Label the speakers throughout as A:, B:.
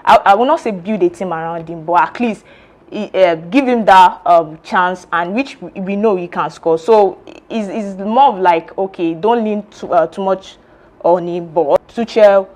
A: I will not say build a team around him, but at least give him that chance, and which we know he can score. So it's more of like, okay, don't lean too much on him, but Tuchel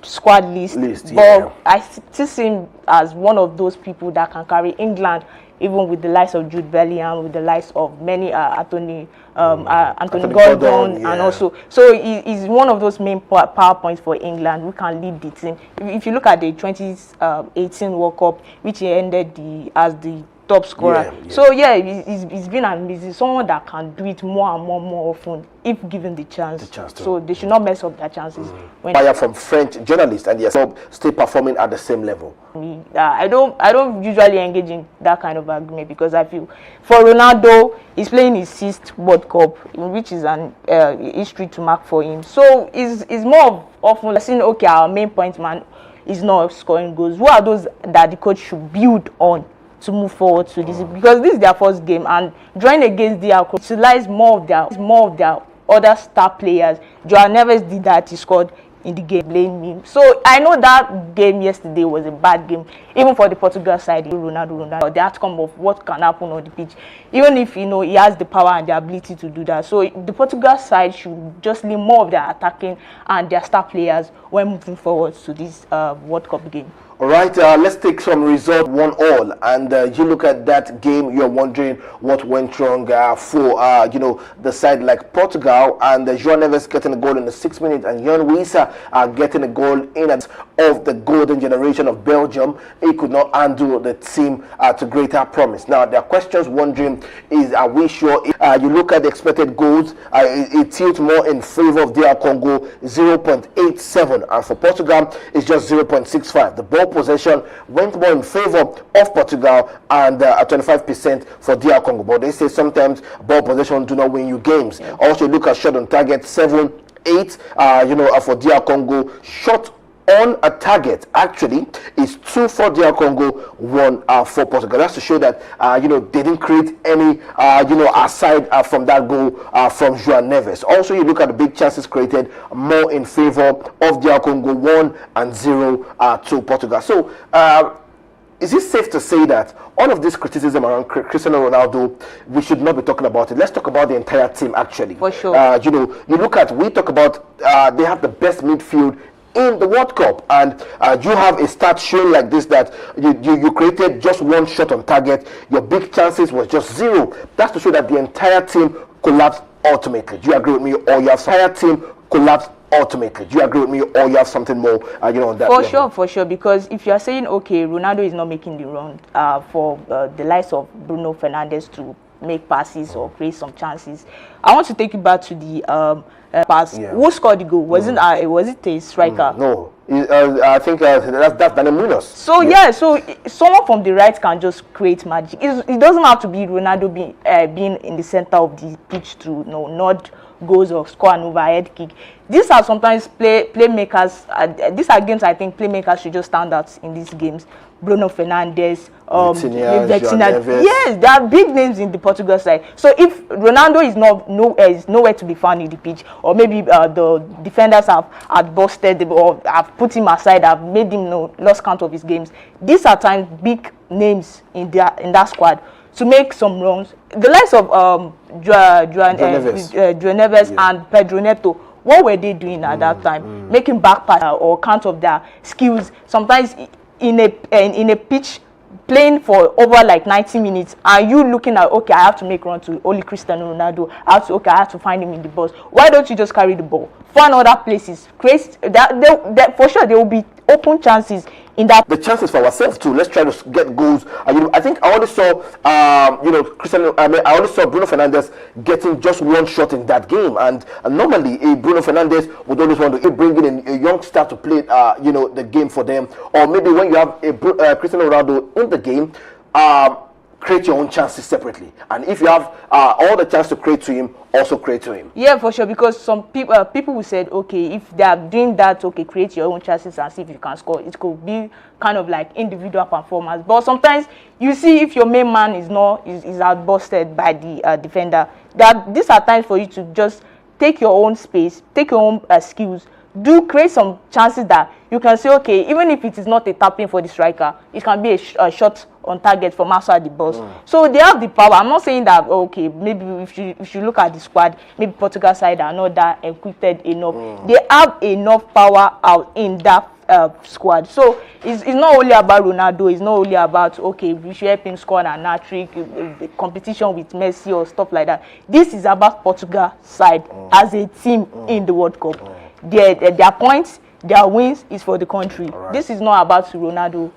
A: squad list, but
B: yeah.
A: I still see him as one of those people that can carry England, even with the likes of Jude Bellingham, with the likes of many Anthony Gordon,
B: yeah.
A: and also, so he's one of those main power points for England who can lead the team. If you look at the 2018 World Cup, which he ended as the top scorer,
B: Yeah.
A: so yeah, he's been amazing. Someone that can do it more and more often if given the chance. So they should not mess up their chances.
B: Fire from French journalists, and yes, still performing at the same level.
A: I don't usually engage in that kind of argument, because I feel for Ronaldo, he's playing his 6th World Cup, which is an history to mark for him. So it's more of often saying, okay, our main point man is not scoring goals. Who are those that the coach should build on to move forward to this? Because this is their first game, and drawing against the utilize more of their other star players. Joao Neves did that. He scored in the game. Blame me. So I know that game yesterday was a bad game, even for the Portugal side. Ronaldo, the outcome of what can happen on the pitch, even if he has the power and the ability to do that. So the Portugal side should just leave more of their attacking and their star players when moving forward to this World Cup game.
B: All right, let's take some result 1-1, and you look at that game, you're wondering what went wrong for the side like Portugal, and Joao Neves getting a goal in the 6th minute, and Jan Wissa getting a goal in of the golden generation of Belgium. He could not handle the team to greater promise. Now there are questions wondering, are we sure? You look at the expected goals, it tilts more in favor of DR Congo, 0.87, and for Portugal it's just 0.65. The ball possession went more in favor of Portugal, and 25% for DR Congo. But they say sometimes ball possession do not win you games. Yeah. Also look at shot on target, 7-8 for DR Congo. Shot on a target actually is 2 for DR Congo, 1 for Portugal. That's to show that they didn't create any aside from that goal from Joao Neves. Also you look at the big chances created, more in favor of DR Congo, 1-0 to Portugal. So is it safe to say that all of this criticism around Cristiano Ronaldo, we should not be talking about it? Let's talk about the entire team actually.
A: For sure.
B: We talk about they have the best midfield in the World Cup, and you have a stat showing like this, that you created just 1 shot on target, your big chances was just 0. That's to show that the entire team collapsed ultimately. Do you agree with me? Or your entire team collapsed ultimately? Do you agree with me, or you have something more on that?
A: For sure, because if you are saying, okay, Ronaldo is not making the run for the likes of Bruno Fernandes to make passes or create some chances, I want to take you back to the pass. Yeah. Who scored the goal? Was it a striker?
B: No, I think that's Dani Munoz.
A: So so someone from the right can just create magic. It doesn't have to be Ronaldo being in the center of the pitch to nod goals or score an overhead kick. These are sometimes playmakers. These are games I think playmakers should just stand out in these games. Bruno Fernandes,
B: Vitinha,
A: yes, there are big names in the Portugal side. So if Ronaldo is nowhere to be found in the pitch, or maybe the defenders have busted or have put him aside, have made him lost count of his games, these are times big names in that squad to make some runs. The likes of Joao Neves and Pedro Neto, what were they doing at that time? Making back pass or count of their skills. Sometimes in a pitch, playing for over like 90 minutes, and you looking at, okay, I have to make run to only Cristiano Ronaldo, I have to find him in the box. Why don't you just carry the ball, find other places, create that for sure there will be open chances in that.
B: The chances for ourselves too. Let's try to get goals. I think I only saw Cristiano. I only saw Bruno Fernandes getting just 1 shot in that game, and normally Bruno Fernandes would always want to bring in a youngster to play the game for them, or maybe when you have a Cristiano Ronaldo in the game, create your own chances separately, and if you have all the chance to create to him, also create to him.
A: Yeah, for sure, because some people who said, okay, if they are doing that, okay, create your own chances and see if you can score. It could be kind of like individual performance, but sometimes you see if your main man is outbusted by the defender, that these are times for you to just take your own space, take your own skills do create some chances that you can say, okay, even if it is not a tapping for the striker, it can be a shot on target from outside the box. So they have the power. I'm not saying that, okay, maybe if you look at the squad, maybe Portugal side are not that equipped enough. They have enough power out in that squad. So it's not only about Ronaldo. It's not only about, okay, we should help him score an hat-trick, competition with Messi or stuff like that. This is about Portugal side as a team in the World Cup. Their points, their wins is for the country. Right. This is not about Ronaldo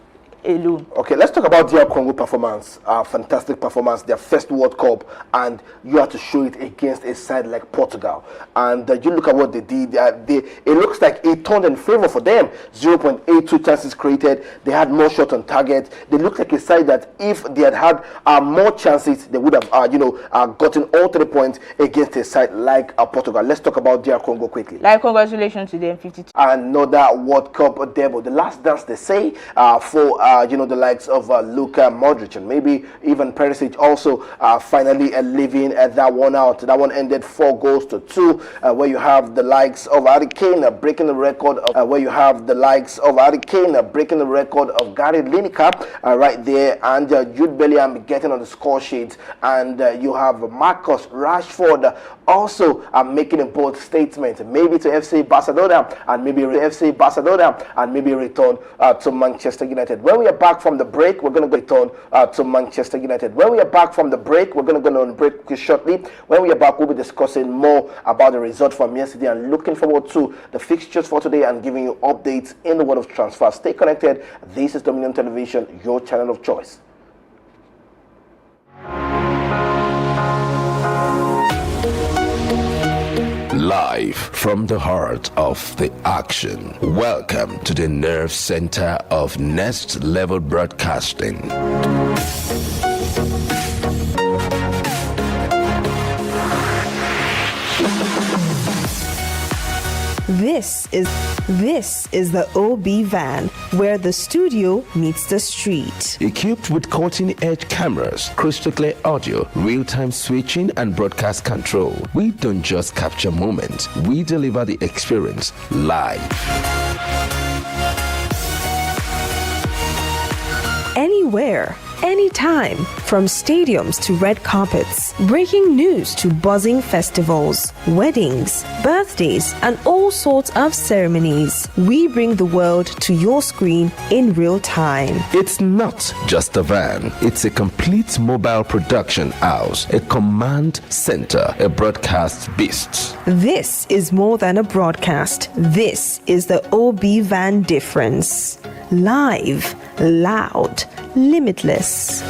A: alone.
B: Okay, let's talk about their Congo performance. Fantastic performance, their first World Cup, and you have to show it against a side like Portugal. And you look at what they did. It looks like it turned in favor for them. 0.82 chances created. They had more shots on target. They look like a side that if they had more chances, they would have gotten all 3 points against a side like Portugal. Let's talk about their Congo quickly.
A: Like, congratulations to them, 52.
B: Another World Cup debut. The last dance, they say, for the likes of Luka Modric and maybe even Perisic also finally leaving that one out. That one ended 4-2, where you have the likes of Harry Kane breaking the record of Gary Lineker right there, and Jude Bellingham getting on the score sheet, and you have Marcus Rashford also making a bold statement, maybe to FC Barcelona and maybe return to Manchester United. When we are back from the break, we're going to return to Manchester United. When we are back from the break, we're going to go on break shortly. When we are back, we'll be discussing more about the result from yesterday and looking forward to the fixtures for today and giving you updates in the world of transfer. Stay connected. This is Dominion Television, your channel of choice.
C: Live from the heart of the action. Welcome to the nerve center of Next Level Broadcasting.
D: This is the OB van, where the studio meets the street.
C: Equipped with cutting-edge cameras, crystal clear audio, real-time switching, and broadcast control, we don't just capture moments, we deliver the experience live.
D: Anywhere, anytime, from stadiums to red carpets, breaking news to buzzing festivals, weddings, birthdays, and all sorts of ceremonies. We bring the world to your screen in real time.
C: It's not just a van, it's a complete mobile production house, a command center, a broadcast beast.
D: This is more than a broadcast. This is the OB van difference. Live, loud, limitless.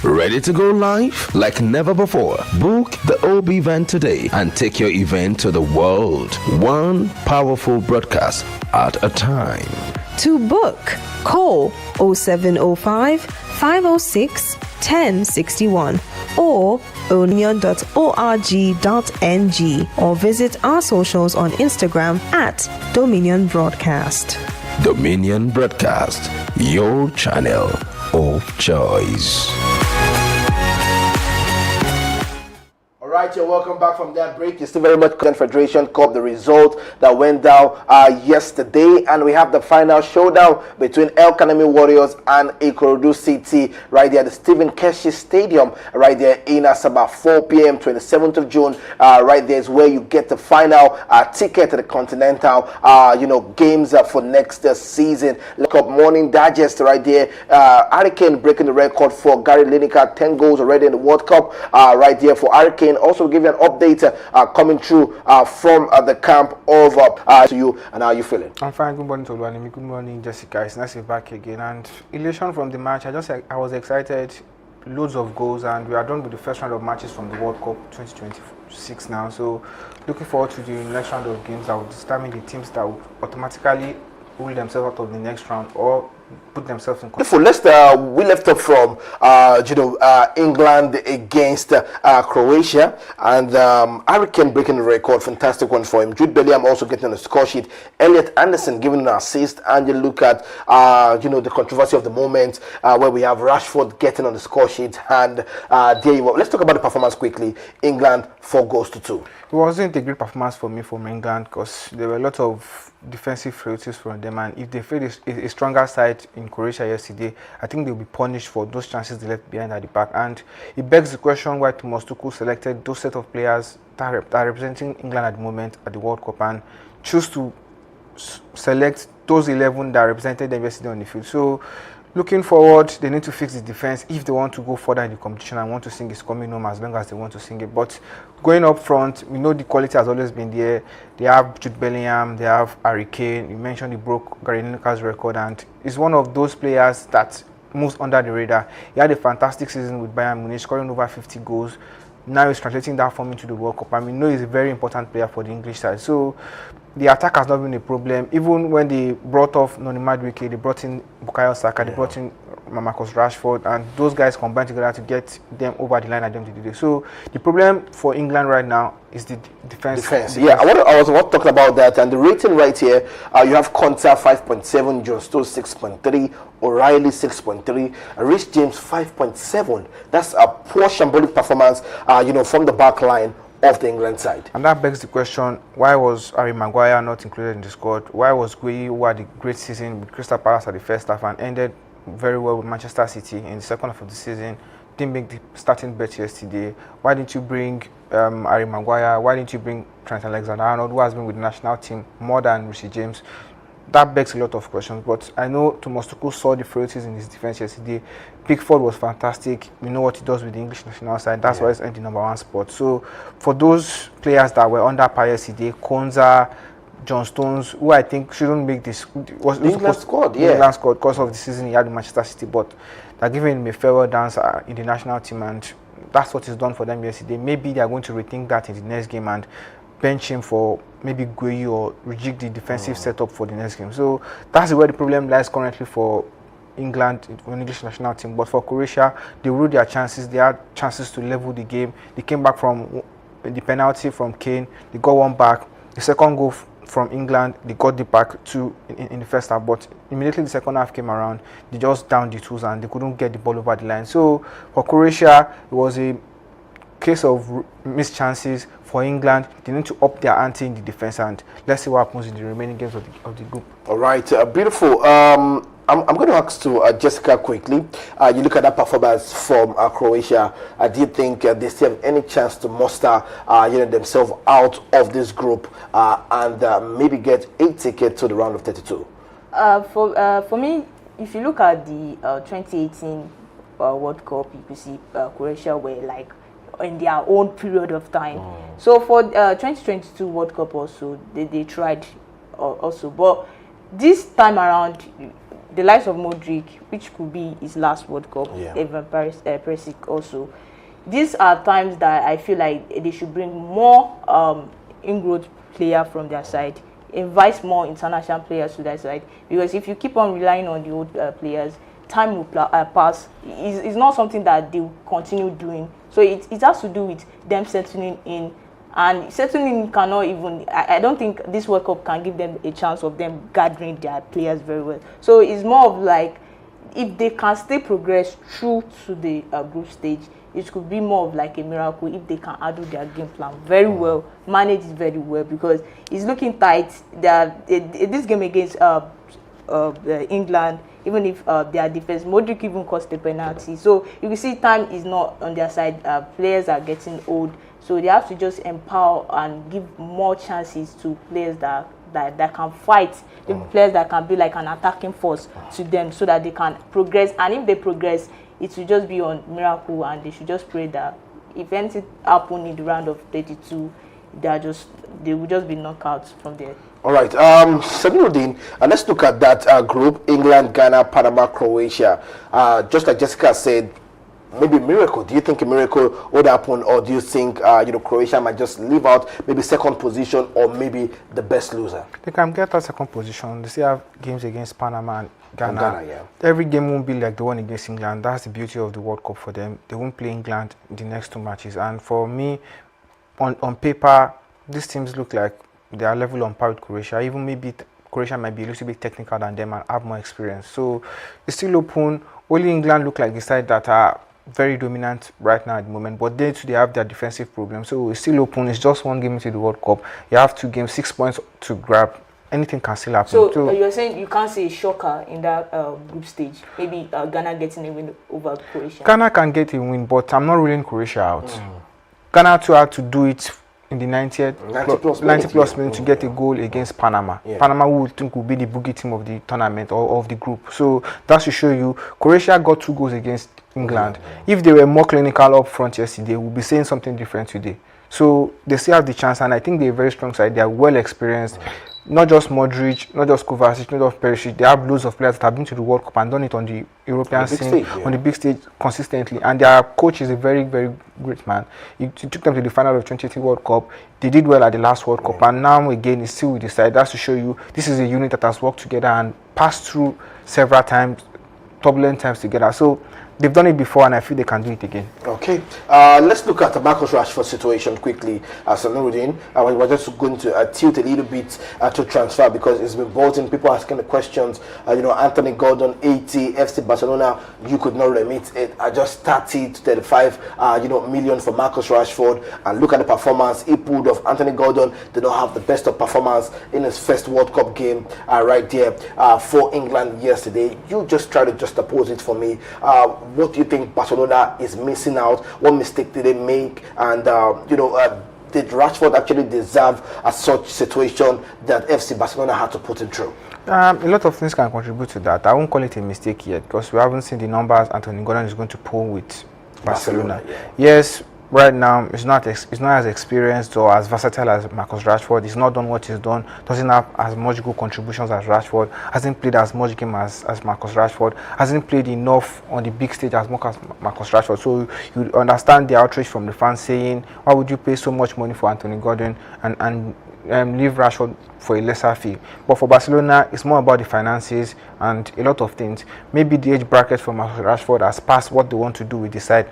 C: Ready to go live like never before? Book the OB van today and take your event to the world. One powerful broadcast at a time.
D: To book, call 0705 506 1061 or dominion.org.ng or visit our socials on Instagram at Dominion Broadcast.
C: Dominion Broadcast, your channel of choice.
B: Right, you're welcome back from that break. You're still very much Confederation Cup, the result that went down yesterday, and we have the final showdown between El Kanemi Warriors and Ikorodu City right there at the Stephen Keshi Stadium right there in Asaba, 4 p.m. 27th of June. Right there is where you get the final ticket to the Continental games for next season. Cup Morning Digest right there. Hurricane breaking the record for Gary Lineker, 10 goals already in the World Cup right there for Hurricane. Also give you an update coming through from the camp of to you. And how are you feeling?
E: I'm fine. Good morning to Oluwanimi. Good morning, Jessica. It's nice to be back again. And elation from the match, I was excited. Loads of goals, and we are done with the first round of matches from the World Cup 2026 now. So looking forward to the next round of games that will determine the teams that will automatically rule themselves out of the next round or put themselves in
B: Before, we left off from England against Croatia, and Harry Kane breaking the record, fantastic one for him. Jude Bellingham also getting on the score sheet. Elliot Anderson giving an assist, and you look at the controversy of the moment where we have Rashford getting on the score sheet, and there you go. Let's talk about the performance quickly. England 4-2.
E: It wasn't a great performance for me from England because there were a lot of defensive frailties from them, and if they faced a stronger side in Croatia yesterday, I think they'll be punished for those chances they left behind at the back. And it begs the question why Thomas Tuchel selected those set of players that are representing England at the moment at the World Cup and choose to select those 11 that represented them yesterday on the field. So looking forward, they need to fix the defense if they want to go further in the competition and want to sing is coming home as long as they want to sing it. But going up front, we know the quality has always been there. They have Jude Bellingham, they have Harry Kane. You mentioned he broke Gary Lineker's record, and is one of those players that moves under the radar. He had a fantastic season with Bayern Munich, scoring over 50 goals. Now he's translating that form into the World Cup. I mean, no, he's a very important player for the English side. So the attack has not been a problem. Even when they brought off Noni Madueke, they brought in Bukayo Saka, they brought in Marcus Rashford, and those guys combined together to get them over the line at the end of the day. So the problem for England right now is the defense.
B: Yeah, I was talking about that, and the rating right here, you have Konsa 5.7, John Stones 6.3, O'Reilly 6.3, Rich James 5.7. That's a poor shambolic performance, from the back line of the England side.
E: And that begs the question, why was Harry Maguire not included in the squad? Why was Gueye, who had a great season with Crystal Palace at the first half and ended very well with Manchester City in the second half of the season, didn't make the starting bet yesterday? Why didn't you bring Harry Maguire? Why didn't you bring Trent Alexander-Arnold, who has been with the national team more than Reece James? That begs a lot of questions, but I know Thomas Tuchel saw the frailties in his defense yesterday. Pickford was fantastic. We know what he does with the English national side. That's why he's in the #1 spot. So for those players that were under par yesterday, Konsa, John Stones, who I think shouldn't make this, was
B: England squad,
E: England squad because of the season he had in Manchester City, but they're giving him a farewell dance in the national team, and that's what he's done for them yesterday. Maybe they're going to rethink that in the next game and bench him for maybe Gueye or rejig the defensive setup for the next game. So that's where the problem lies currently for England, for English national team. But for Croatia, they ruled their chances. They had chances to level the game. They came back from the penalty from Kane. They got one back. The second goal from England, they got the back two in the first half. But immediately the second half came around, they just downed the twos and they couldn't get the ball over the line. So for Croatia, it was a case of missed chances. For England, they need to up their ante in the defense, and let's see what happens in the remaining games of the group.
B: All right, beautiful. I'm going to ask to Jessica quickly. You look at that performance from Croatia. Do you think they still have any chance to muster themselves out of this group and maybe get a ticket to the round of 32?
A: For me, if you look at the 2018 World Cup, you can see Croatia were like in their own period of time. So for 2022 World Cup also, they tried also. But this time around, the likes of Modric, which could be his last World Cup, even Perisic also, these are times that I feel like they should bring more in-growth player from their side, invite more international players to their side, because if you keep on relying on the old players, time will pass. It's not something that they will continue doing. So it has to do with them settling in, and settling in cannot even, I don't think this World Cup can give them a chance of them gathering their players very well. So it's more of like, if they can still progress through to the group stage, it could be more of like a miracle if they can handle their game plan very well, manage it very well, because it's looking tight. This game against England, even if their defense, Modric even cost the penalty. So you can see time is not on their side. Players are getting old, so they have to just empower and give more chances to players that can fight, the players that can be like an attacking force to them, so that they can progress. And if they progress, it will just be on miracle, and they should just pray that if anything happen in the round of 32, they will just be knocked out from there.
B: All right, Samiruddin, let's look at that group: England, Ghana, Panama, Croatia. Just like Jessica said, maybe miracle? Do you think a miracle would happen, or do you think Croatia might just leave out maybe second position or maybe the best loser?
E: They can get that second position. They still have games against Panama and Ghana.
B: Yeah.
E: Every game won't be like the one against England. That's the beauty of the World Cup for them. They won't play England in the next 2 matches. And for me, on paper, these teams look like they are level on par with Croatia. Even maybe Croatia might be a little bit technical than them and have more experience. So it's still open. Only England look like the side that are very dominant right now at the moment, but they too, they have their defensive problems. So it's still open. It's just one game into the World Cup. You have 2 games, 6 points to grab. Anything can still happen.
A: So you're saying you can't see a shocker in that group stage? Maybe Ghana getting a win over Croatia?
E: Ghana can get a win, but I'm not ruling Croatia out. Ghana too had to do it in the 90 plus minutes to get a goal against Panama.
B: Yeah.
E: Panama would think will be the boogie team of the tournament or of the group. So that should show you Croatia got 2 goals against England. If they were more clinical up front yesterday, we'll be saying something different today. So they still have the chance, and I think they're a very strong side. They are well experienced. Not just Modric, not just Kovacic, not just Perisic. They have loads of players that have been to the World Cup and done it on the European scene, on the big stage consistently. And their coach is a very, very great man. He took them to the final of 2018 World Cup. They did well at the last World Cup, and now again, it's still with the side. That's to show you this is a unit that has worked together and passed through several times, turbulent times together. So they've done it before, and I feel they can do it again.
B: Okay, let's look at the Marcus Rashford situation quickly. Sanuruddin, we're just going to tilt a little bit to transfer, because it's been buzzing. People asking the questions. Anthony Gordon, 80, FC Barcelona, you could not remit it. Just 30 to 35, million for Marcus Rashford. And look at the performance he pulled off. Anthony Gordon did not have the best of performance in his first World Cup game right there for England yesterday. You just try to just oppose it for me. What do you think Barcelona is missing out? What mistake did they make? And did Rashford actually deserve such situation that FC Barcelona had to put him through?
E: A lot of things can contribute to that. I won't call it a mistake yet, because we haven't seen the numbers Anthony Gordon is going to pull with Barcelona. Yes, right now it's not as experienced or as versatile as Marcus Rashford. He's not done what he's done. Doesn't have as much good contributions as Rashford. Hasn't played as much game as Marcus Rashford. Hasn't played enough on the big stage as much as Marcus Rashford. So you understand the outrage from the fans saying, why would you pay so much money for Anthony Gordon and leave Rashford for a lesser fee? But for Barcelona, it's more about the finances and a lot of things. Maybe the age bracket for Marcus Rashford has passed what they want to do with the side.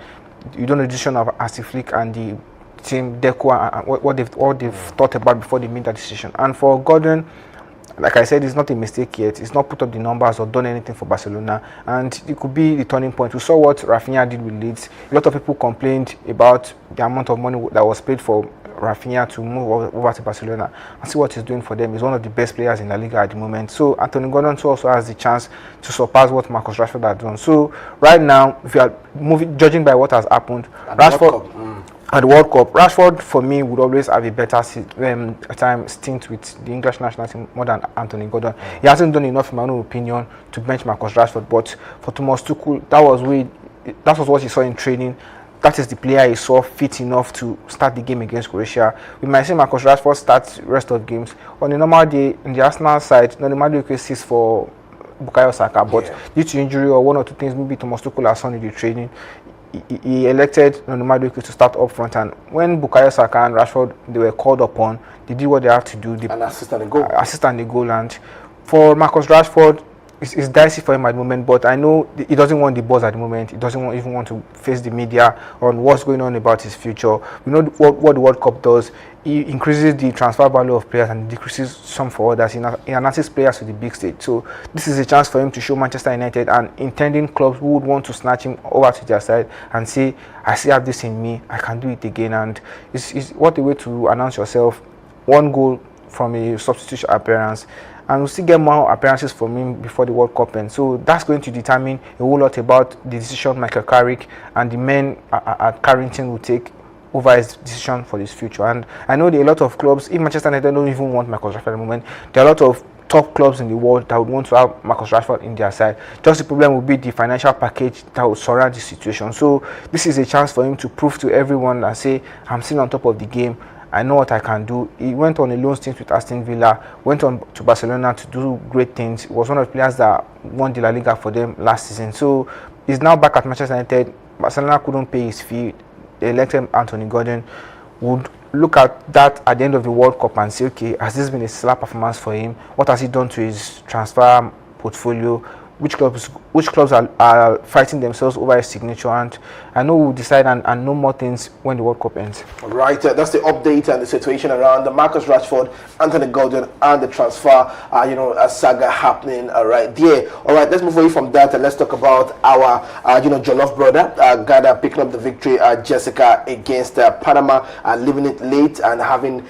E: You don't know the decision of Hansi Flick and the team Deco and what they've thought about before they made that decision. And for Gordon, like I said, it's not a mistake yet. It's not put up the numbers or done anything for Barcelona, and it could be the turning point. We saw what Rafinha did with Leeds. A lot of people complained about the amount of money that was paid for Rafinha to move over to Barcelona, and see what he's doing for them. He's one of the best players in La Liga at the moment. So Anthony Gordon also has the chance to surpass what Marcus Rashford has done. So right now, if you are judging by what has happened, Rashford at the World Cup, Rashford for me would always have a better time stint with the English national team more than Anthony Gordon. He hasn't done enough, in my own opinion, to bench Marcus Rashford. But for Thomas Tuchel, that was what he saw in training. That is the player he saw fit enough to start the game against Croatia. We might see Marcus Rashford start the rest of games. On a normal day, in the Arsenal side, normally cases for Bukayo Saka, but due to injury or one or two things, maybe Thomas Tuchel has done in the training, he elected Madueke to start up front. And when Bukayo Saka and Rashford, they were called upon, they did what they have to do. They
B: assist and goal.
E: And for Marcus Rashford, it's dicey for him at the moment, but I know he doesn't want the buzz at the moment. He doesn't even want to face the media on what's going on about his future. We know what the World Cup does. It increases the transfer value of players and decreases some for others. It enhances players to the big stage. So this is a chance for him to show Manchester United and intending clubs who would want to snatch him over to their side and say, I still have this in me, I can do it again. And it's what a way to announce yourself. One goal from a substitution appearance, and we'll still get more appearances from him before the World Cup ends. So that's going to determine a whole lot about the decision Michael Carrick and the men at Carrington will take over his decision for his future. And I know there are a lot of clubs, if Manchester United don't even want Marcus Rashford at the moment, there are a lot of top clubs in the world that would want to have Marcus Rashford in their side. Just the problem will be the financial package that will surround the situation. So this is a chance for him to prove to everyone and say, I'm still on top of the game. I know what I can do. He went on a loan stint with Aston Villa, went on to Barcelona to do great things. He was one of the players that won the La Liga for them last season. So he's now back at Manchester United. Barcelona couldn't pay his fee, they elected Anthony Gordon, would look at that at the end of the World Cup and say, okay, has this been a stellar performance for him? What has he done to his transfer portfolio? Which clubs are fighting themselves over his signature? And I know we'll decide and know more things when the World Cup ends.
B: Right, that's the update and the situation around the Marcus Rashford, Anthony Gordon, and the transfer, saga happening right there. All right, let's move away from that and let's talk about our, Jollof brother, Ghana picking up the victory, Jessica, against Panama, leaving it late and having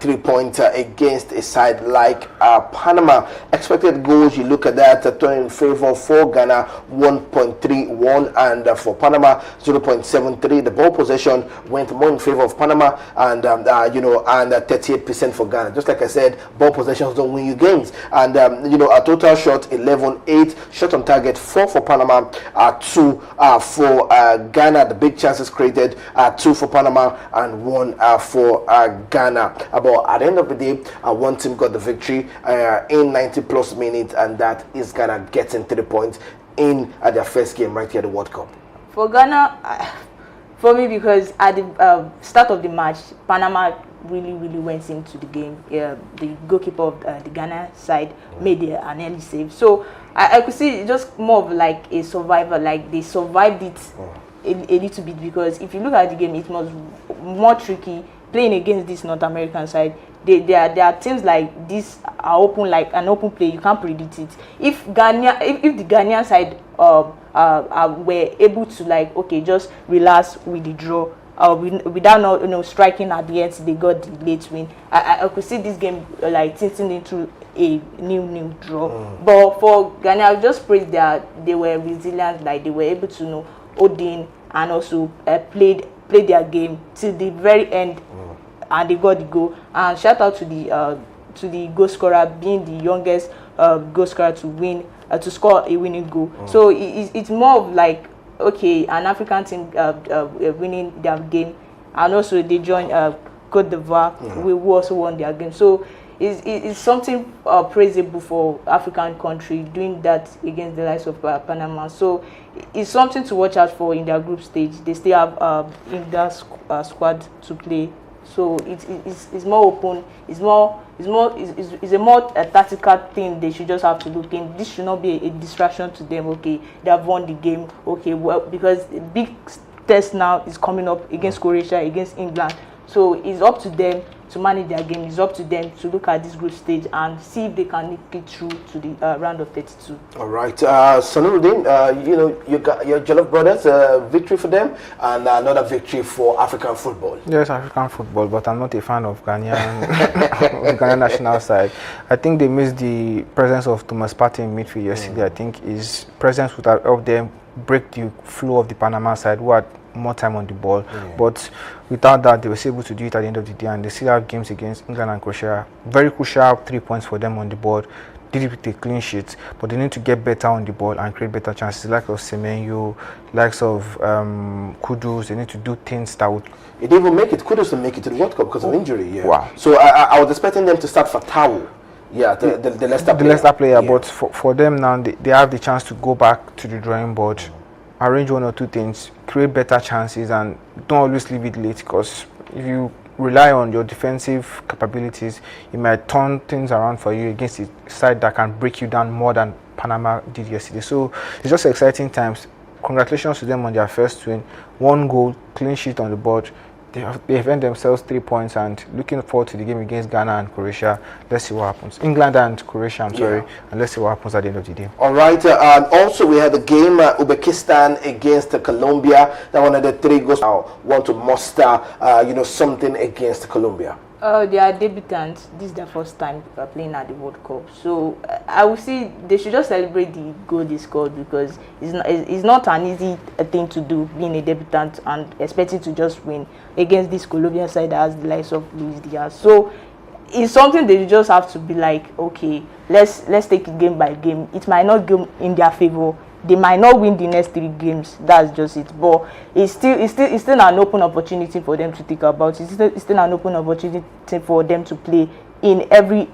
B: 3 points against a side like Panama. Expected goals, you look at that, turning in favor for Ghana 1.31 and for Panama 0.73. The ball possession went more in favor of Panama and 38% for Ghana. Just like I said, ball possessions don't win you games. And a total shot 11-8, shot on target 4 for Panama, 2 for Ghana. The big chances created 2 for Panama and 1 for Ghana. But at the end of the day, one team got the victory in 90 plus minutes, and that is Ghana getting 3 points in their first game right here at the World Cup.
A: For Ghana, for me, because at the start of the match, Panama really went into the game. The goalkeeper of the Ghana side made an early save. So I could see it just more of like a survivor, like they survived it a little bit, because if you look at the game, it was more tricky playing against this North American side. There are teams like this are open, like an open play. You can't predict it. If the Ghanaian side were able to, like, okay, just relax with the draw, without striking at the end, they got the late win. I could see this game like tilting into a new draw. But for Ghana, I just praise that they were resilient, like they were able to hold in and also play their game till the very end. And they got the goal. And shout out to the goal scorer, being the youngest goal scorer to score a winning goal. So it's more of like, okay, an African team winning their game, and also they join Cote d'Ivoire, who also won their game. So it's something praisable for African country doing that against the likes of Panama. So it's something to watch out for in their group stage. They still have in their squad to play. So it's more open. It's a more tactical thing. They should just have to look in. This should not be a distraction to them. Okay, they have won the game. Okay, well, because the big test now is coming up against Croatia, against England. So it's up to them to manage their game. It's up to them to look at this group stage and see if they can make it through to the round of 32.
B: All right, Sanuruddin, you got your Jollof brothers, victory for them, and another victory for African football.
E: Yes, African football, but I'm not a fan of Ghanaian, the Ghanaian national side. I think they missed the presence of Thomas Partey in midfield yesterday. I think his presence would have helped them break the flow of the Panama side, who had more time on the ball. But without that, they were able to do it at the end of the day, and they still have games against England and Croatia. Very crucial 3 points for them on the board. Did it with a clean sheet, but they need to get better on the ball and create better chances, like of Semenyo, likes of Kudus. They need to do things that would...
B: It didn't even make it. Kudus to make it to the World Cup because of injury. Yeah.
E: Wow.
B: So I was expecting them to start Fatawu. Yeah, the Leicester player.
E: The Leicester player, but for them now, they have the chance to go back to the drawing board, arrange 1 or 2 things, create better chances, and don't always leave it late, because if you rely on your defensive capabilities, it might turn things around for you against a side that can break you down more than Panama did yesterday. So it's just exciting times. Congratulations to them on their first win. 1 goal, clean sheet on the board. They have earned themselves 3 points, and looking forward to the game against Ghana and Croatia. Let's see what happens. England and Croatia, I'm sorry, and let's see what happens at the end of the day.
B: All right, and also we had the game Uzbekistan against Colombia. That one of the 3 goals. I want to muster, something against Colombia.
A: They are debutants. This is their first time playing at the World Cup. So I would say they should just celebrate the goal they scored, because it's not an easy thing to do, being a debutant and expecting to just win against this Colombian side that has the likes of Luis Diaz. So it's something they just have to be like, okay, let's take it game by game. It might not go in their favor. They might not win the next 3 games. That's just it. But it's still an open opportunity for them to think about. It's still an open opportunity for them to play in every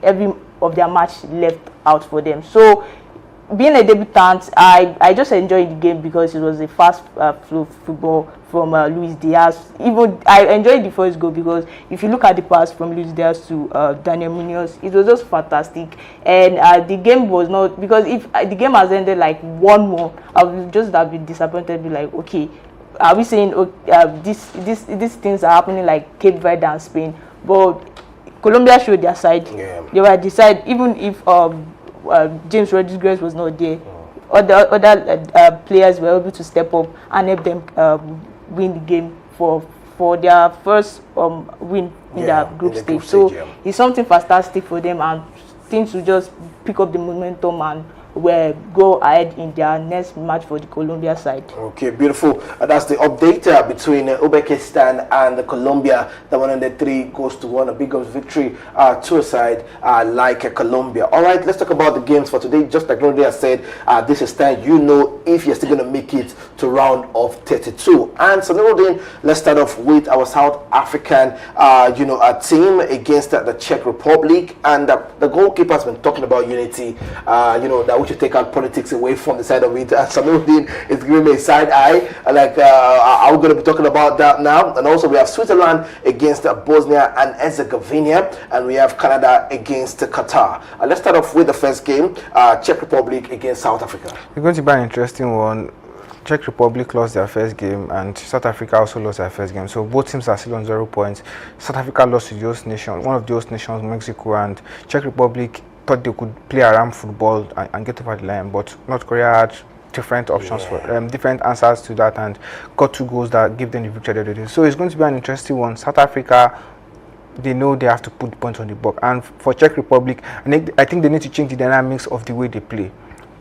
A: of their match left out for them. So being a debutant, I just enjoyed the game because it was a fast flow football from Luis Diaz. Even I enjoyed the first goal because if you look at the pass from Luis Diaz to Daniel Munoz, it was just fantastic. And the game was not, because if the game has ended like 1-1, I would just have been disappointed. Be like, okay, are we saying these things are happening like Cape Verde and Spain? But Colombia showed their side.
B: Yeah.
A: They were the side, even if James Rodriguez was not there. Other players were able to step up and help them win the game for their first win in their group stage. So it's something fantastic for them, and things will just pick up the momentum and will go ahead in their next match for the Colombia side.
B: Okay, beautiful. That's the update between Uzbekistan and Colombia. The 103 goes to one, a big victory to a side like Colombia. All right, let's talk about the games for today. Just like Rodney has said, this is time you know if you're still going to make it to round of 32. And so, let's start off with our South African, a team against the Czech Republic, and the goalkeeper has been talking about unity. That we should take out politics away from the side of it. And Samuddin is giving me a side eye. Like, I'm going to be talking about that now. And also, we have Switzerland against Bosnia and Herzegovina, and we have Canada against Qatar. Let's start off with the first game, Czech Republic against South Africa.
E: It's going to be an interesting one. Czech Republic lost their first game, and South Africa also lost their first game. So both teams are still on 0 points. South Africa lost to the host nation, one of the host nations, Mexico, and Czech Republic thought they could play around football and get over the line, but North Korea had different options for different answers to that, and got 2 goals that give them the victory the other day. So it's going to be an interesting one. South Africa, they know they have to put points on the board, and for Czech Republic, I think they need to change the dynamics of the way they play.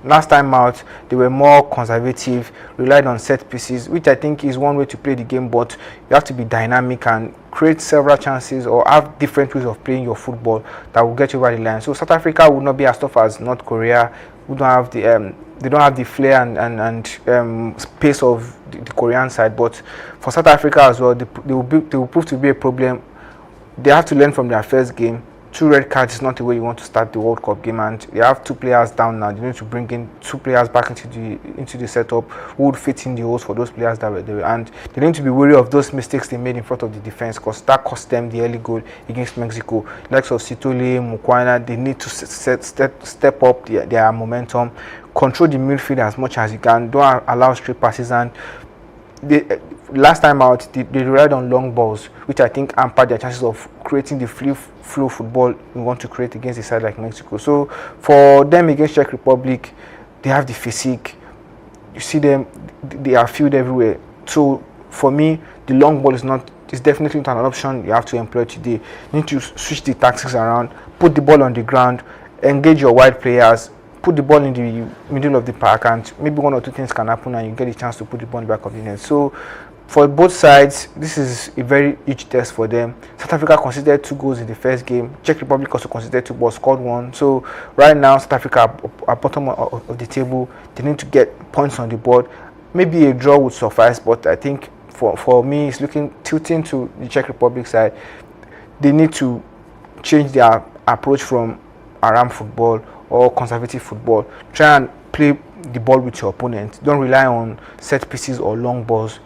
E: Last time out, they were more conservative, relied on set pieces, which I think is one way to play the game, but you have to be dynamic and create several chances or have different ways of playing your football that will get you over the line. So South Africa will not be as tough as North Korea, who don't have the they don't have the flair and pace of the Korean side. But for South Africa as well, they will prove to be a problem. They have to learn from their first game. 2 red cards is not the way you want to start the World Cup game, and you have 2 players down now. You need to bring in 2 players back into the setup who would fit in the holes for those players that were there, and they need to be wary of those mistakes they made in front of the defense, because that cost them the early goal against Mexico. Likes of Sitole, Mukwana, they need to step up their momentum, control the midfield as much as you can, don't allow straight passes, and last time out, they relied on long balls, which I think hampered their chances of creating the free flow football we want to create against a side like Mexico. So for them against Czech Republic, they have the physique. You see them, they are filled everywhere. So for me, the long ball is definitely not an option you have to employ today. You need to switch the tactics around, put the ball on the ground, engage your wide players, put the ball in the middle of the park, and maybe 1 or 2 things can happen and you get a chance to put the ball in the back of the net. So for both sides, this is a very huge test for them. South Africa conceded 2 goals in the first game. Czech Republic also conceded 2 but scored 1. So right now, South Africa are bottom of the table. They need to get points on the board. Maybe a draw would suffice, but I think for me, it's tilting to the Czech Republic side. They need to change their approach from around football or conservative football. Try and play the ball with your opponent. Don't rely on set pieces or long balls,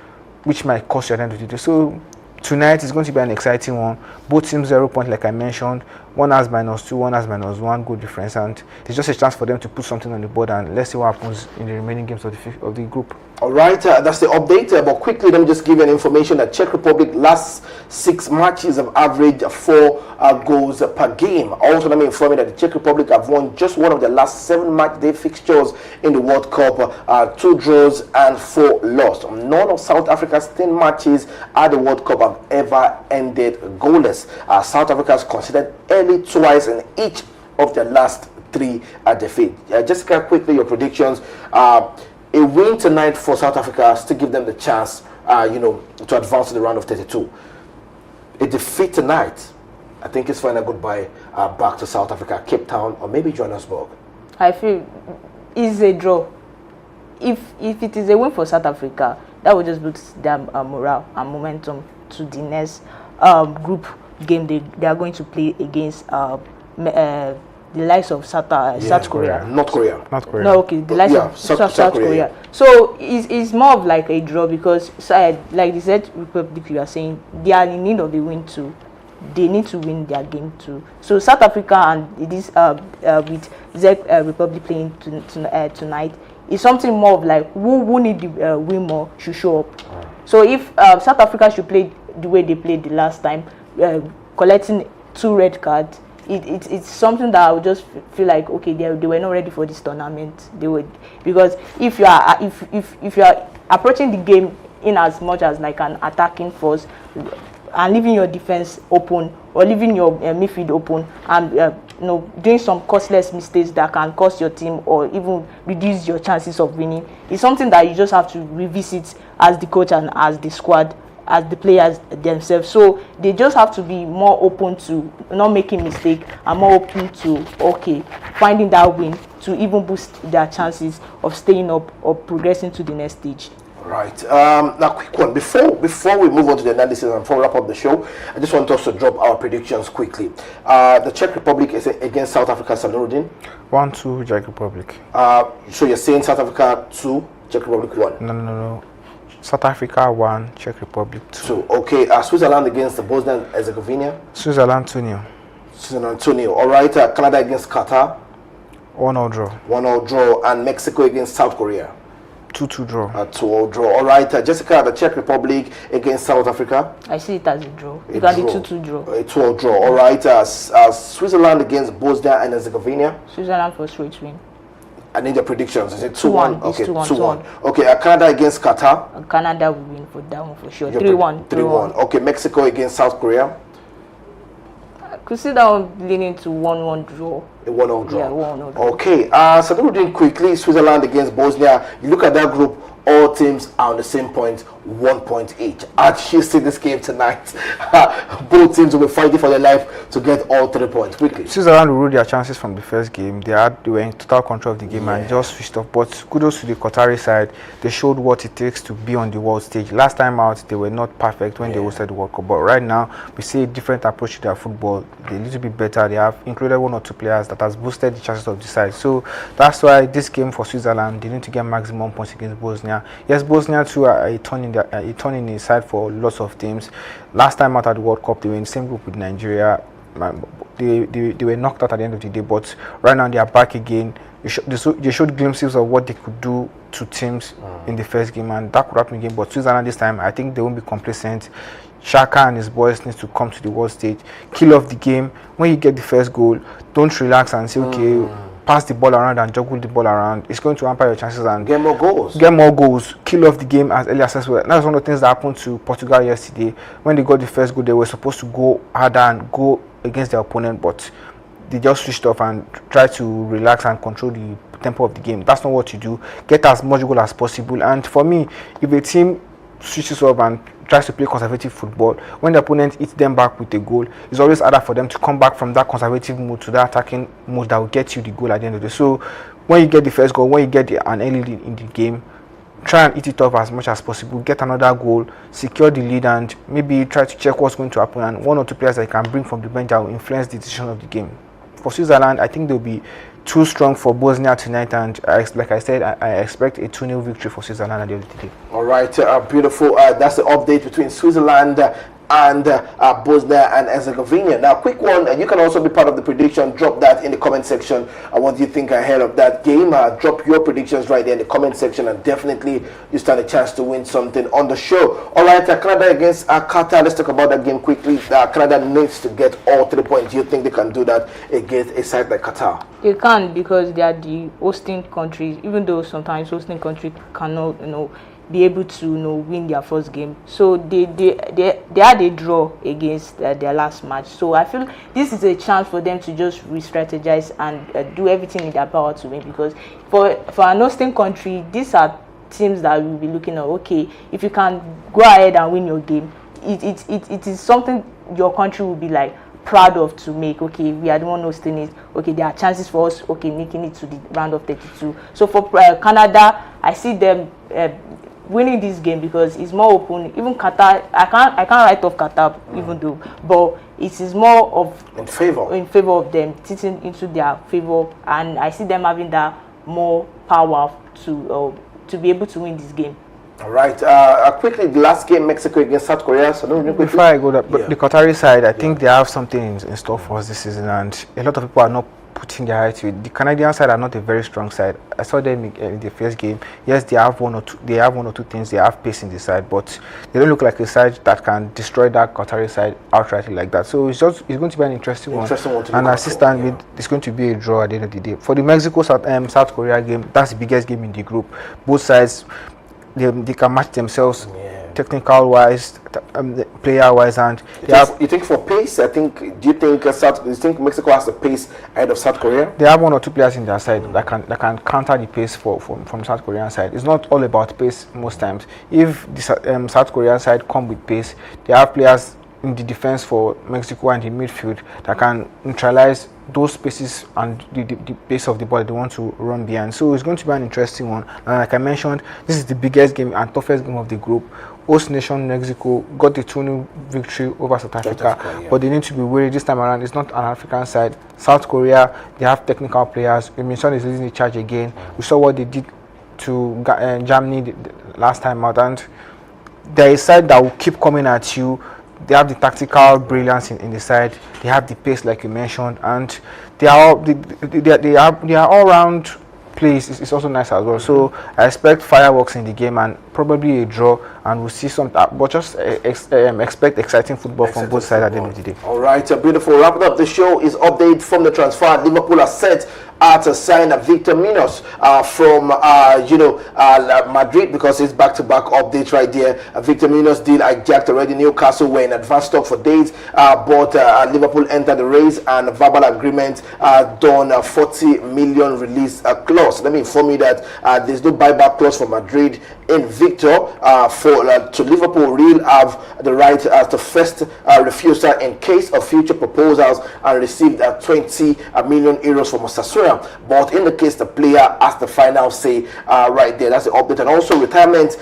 E: which might cost you at the end of the day. So tonight is going to be an exciting one. Both teams 0 points, like I mentioned. One has -2, one has -1 goal difference, and it's just a chance for them to put something on the board, and let's see what happens in the remaining games of the group.
B: All right, that's the update. But quickly, let me just give you an information that Czech Republic last 6 matches have averaged 4 goals per game. Also, let me inform you that the Czech Republic have won just one of their last 7 match day fixtures in the World Cup, 2 draws and 4 lost. None of South Africa's 10 matches at the World Cup have ever ended goalless. South Africa has conceded early twice in each of their last 3 defeats. Jessica, quickly, your predictions. A win tonight for South Africa to give them the chance, to advance to the round of 32. A defeat tonight, I think it's final goodbye back to South Africa, Cape Town, or maybe Johannesburg.
A: I feel it's a draw. If it is a win for South Africa, that would just boost their morale and momentum to the next group game they are going to play against the likes of South Korea.
B: North Korea.
E: Not Korea.
A: No, okay, the likes
B: Yeah,
A: of
B: South Korea.
A: So it's more of like a draw because, like the Czech Republic, you are saying, they are in need of a win too. They need to win their game too. So South Africa and this with Czech Republic playing tonight is something more of like who need the win more should show up. So if South Africa should play the way they played the last time, collecting 2 red cards, it's something that I would just feel like, okay, they were not ready for this tournament. They would, because if you are approaching the game in as much as like an attacking force and leaving your defense open or leaving your midfield open and doing some costless mistakes that can cost your team or even reduce your chances of winning, it's something that you just have to revisit as the coach and as the squad, as the players themselves. So they just have to be more open to not making mistake and more open to finding that win to even boost their chances of staying up or progressing to the next stage.
B: Right. Now, quick one. Before we move on to the analysis and before we wrap up the show, I just want us to drop our predictions quickly. The Czech Republic is against South Africa. Sanuruddin.
E: 1-2 Czech Republic.
B: So you're saying South Africa 2, Czech Republic 1?
E: No. South Africa 1, Czech Republic 2.
B: Okay. Switzerland against Bosnia and Herzegovina.
E: Switzerland 2-0.
B: Switzerland 2-0. All right. Canada against Qatar.
E: 1-0 draw.
B: 1-0 draw. And Mexico against South Korea.
E: 2-2 draw.
B: 2-0 draw. All right. Jessica, the Czech Republic against South Africa.
A: I see it as a draw. It can be 2-2 draw.
B: A 2-0 draw. All right. Switzerland against Bosnia and Herzegovina.
A: Switzerland for straight win.
B: I need your predictions. Is it
A: 2-1?
B: 2-1? Okay,
A: 2-1.
B: Okay, Canada against Qatar.
A: Canada will win for that one for sure.
B: Your
A: 3-1.
B: 3-1. Okay, Mexico against South Korea.
A: I could see that one leaning to 1-1 draw.
B: A 1-0 draw.
A: Yeah, 1-0 draw.
B: Okay, so we're doing quickly. Switzerland against Bosnia. You look at that group. All teams are on the same point, 1 point each. As you see this game tonight, both teams will be fighting for their life to get all 3 points quickly.
E: Switzerland ruled their chances from the first game. They were in total control of the game and just switched off. But kudos to the Qatari side. They showed what it takes to be on the world stage. Last time out, they were not perfect when they hosted the World Cup. But right now, we see a different approach to their football. They need to be better. They have included 1 or 2 players that has boosted the chances of the side. So that's why this game for Switzerland, they need to get maximum points against Bosnia. Yes, Bosnia too are a turn in the side for lots of teams. Last time out at the World Cup, they were in the same group with Nigeria. They were knocked out at the end of the day, but right now they are back again. They showed glimpses of what they could do to teams in the first game, and that could happen again. But Switzerland this time, I think they won't be complacent. Xhaka and his boys need to come to the world stage, kill off the game. When you get the first goal, don't relax and say, okay, pass the ball around and juggle the ball around. It's going to hamper your chances and
B: get more goals.
E: Kill off the game as early as possible. That's one of the things that happened to Portugal yesterday. When they got the first goal, they were supposed to go harder and go against their opponent, but they just switched off and tried to relax and control the tempo of the game. That's not what you do. Get as much goal as possible. And for me, if a team switches up and tries to play conservative football, when the opponent hits them back with a goal, it's always harder for them to come back from that conservative mode to that attacking mode that will get you the goal at the end of the day. So when you get the first goal, when you get an early lead in the game, try and eat it off as much as possible, get another goal, secure the lead, and maybe try to check what's going to happen, and 1 or 2 players that you can bring from the bench that will influence the decision of the game. For Switzerland, I think they'll be too strong for Bosnia tonight, and like I said, I expect a 2-0 victory for Switzerland at the end of the day.
B: All right, beautiful. That's the update between Switzerland and Bosnia and Herzegovina. Now, quick one, and you can also be part of the prediction. Drop that in the comment section. What do you think ahead of that game? Drop your predictions right there in the comment section, and definitely you stand a chance to win something on the show. All right, Canada against Qatar. Let's talk about that game quickly. Canada needs to get all 3 points. Do you think they can do that against a side like Qatar?
A: They can, because they are the hosting countries, even though sometimes hosting country cannot, be able to win their first game. So they had a draw against their last match. So I feel this is a chance for them to just re-strategize and do everything in their power to win, because for an hosting country, these are teams that will be looking at, okay, if you can go ahead and win your game, it is something your country will be like proud of to make. Okay, we are the one hosting it. Okay, there are chances for us, okay, making it to the round of 32. So for Canada, I see them winning this game because it's more open. Even Qatar, I can't write off Qatar even though, but it is more of in favor of them, sitting into their favor, and I see them having that more power to be able to win this game.
B: All right. Quickly, the last game, Mexico against South Korea. So
E: before I go, the Qatari side, I think they have something in store for us this season, and a lot of people are not putting their eye to it. The Canadian side are not a very strong side. I saw them in the first game. Yes, they have one or two things. They have pace in the side, but they don't look like a side that can destroy that Qatari side outrightly like that. So it's going to be an interesting one. And assistant it's going to be a draw at the end of the day. For the Mexico South Korea game, that's the biggest game in the group. Both sides, they can match themselves technical wise, player wise, and
B: you think for pace? Do you think Mexico has the pace ahead of South Korea?
E: They have one or two players in their side that can counter the pace from South Korean side. It's not all about pace most times. If the South Korean side come with pace, they have players in the defense for Mexico and the midfield that can neutralize those spaces and the pace of the ball they want to run behind. So it's going to be an interesting one. And like I mentioned, this is the biggest game and toughest game of the group. Host nation Mexico got the 2-0 victory over South Africa, but they need to be wary this time around. It's not an African side. South Korea, they have technical players. Minson is leading the charge again. We saw what they did to Germany the last time out, and there is a side that will keep coming at you. They have the tactical brilliance in the side. They have the pace, like you mentioned, and they are all round plays. It's also nice as well. So I expect fireworks in the game and probably a draw, and we'll see some. But just expect exciting football from both sides at the end of the day.
B: All right, beautiful. Wrapping up the show is update from the transfer. Liverpool are set to sign Victor Munoz from Madrid, because it's back-to-back updates right there. Victor Munoz deal hijacked already. Newcastle were in advanced talk for days, but Liverpool entered the race and verbal agreement done 40 million release clause. Let me inform you that there's no buyback clause for Madrid in Victor. To Liverpool, Real have the right to first refusal in case of future proposals and received 20 million euros from Osasuna. But in the case the player has the final say right there. That's the update. And also retirement,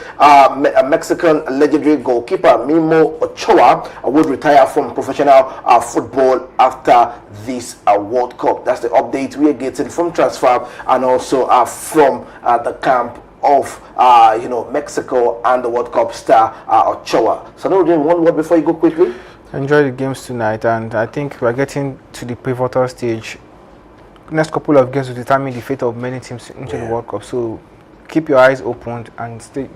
B: Mexican legendary goalkeeper Memo Ochoa would retire from professional football after this World Cup. That's the update we are getting from transfer and also from the camp of Mexico and the World Cup star Ochoa. So now we're doing one word before you go quickly.
E: Enjoy the games tonight, and I think we're getting to the pivotal stage. Next couple of games will determine the fate of many teams into the World Cup. So keep your eyes open and stay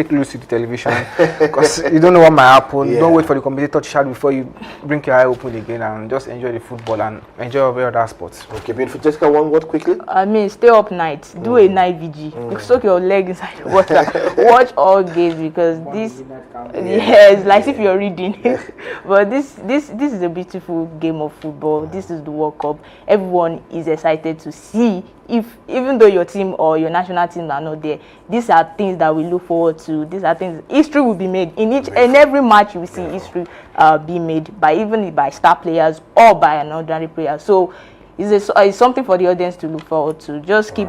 E: close to the television, because you don't know what might happen. Don't wait for the commentator to shout before you blink your eye open again, and just enjoy the football and enjoy all other sports.
B: Okay, beautiful. Jessica, one word quickly.
A: I mean, stay up night. Do a night VG. Soak your leg inside the water. Watch all games, because it's like if you're reading. But this is a beautiful game of football. This is the World Cup. Everyone is excited to see. Even though your team or your national team are not there, these are things that we look forward to. These are things, history will be made in each and every match. You will see history be made by star players or by an ordinary player. So it's something for the audience to look forward to. Just keep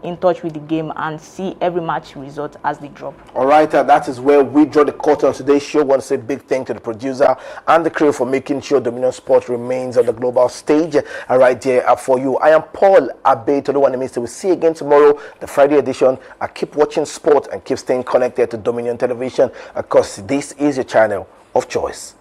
A: in touch with the game and see every match result as they drop. All right,
B: that is where we draw the curtain on today's show. I want to say big thank to the producer and the crew for making sure Dominion Sport remains on the global stage right there for you. I am Paul Abe. To the one we'll see you again tomorrow, the Friday edition. Keep watching sport and keep staying connected to Dominion Television, because this is your channel of choice.